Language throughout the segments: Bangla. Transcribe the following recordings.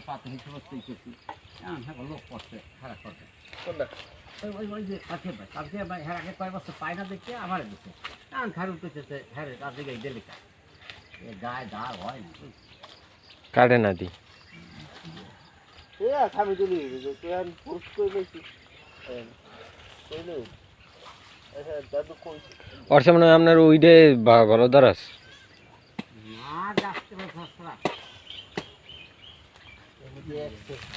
পাতে হিসেবে করছি হ্যাঁ লোক করছে খারাপ করছে কোনটা ওই যে কালকে ভাই হ্যাঁ আগে কয়েক বছর পায় না দেখে আমার দিচ্ছে খারাপ উঠতেছে হ্যাঁ তার দিকে গেলে গায়ে দা হয় না কাটে না দি খাবি চলে গেছে তুই আর পোস্ট করে পেয়েছি কইলে দাদু কইছে ওর সামনে আপনার ওইডে ভালো দারাস না যাচ্ছে সস্তা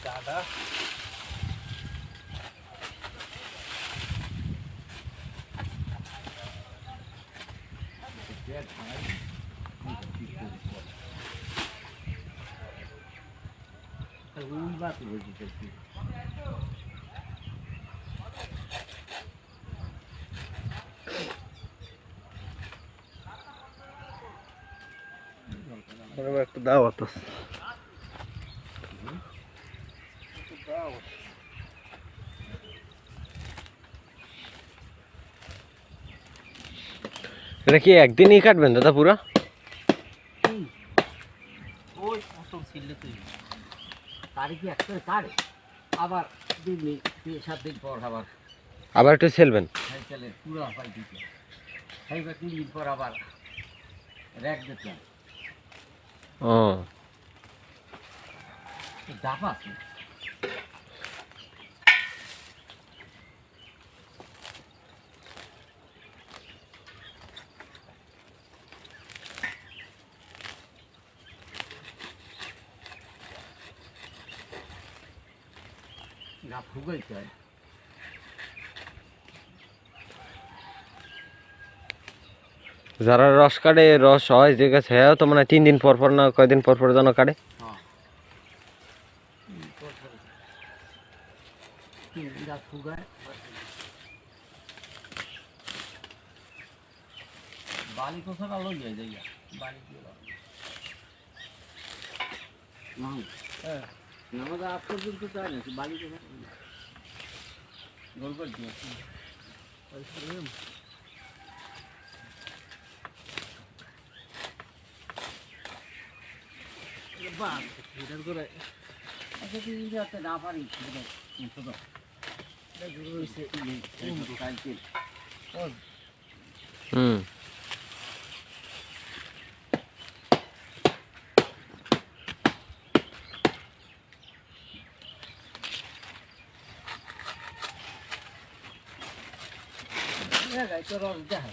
দাদা বাতি হয়েছে একটা দাওয়াত আছে এটা কি একদিনই কাটবেন দাদা পুরো ওই কত ছিল তুই তারিখে একটা কাটে আবার 2-7 দিন পর আবার একটু সেলবেন সাইকেলের পুরো পাই দিতে সেইবার 3 দিন পর আবার র্যাক দিতে ও ডাব আছে না ফুগাইতে হয় যারা রস কাটে রস হয় যে গাছ হ্যাঁ তো মানে 3 দিন পর পর না কয়দিন পর পর যেন কাটে গাছ ফুগায় বালি কোথাও আলো যায় যাইয়া বালি দিয়ে হ্যাঁ আমাদের আজ পর্যন্ত চাই না বালি কোথাও গোল করে দিয়েছি না পারি হুম দেখা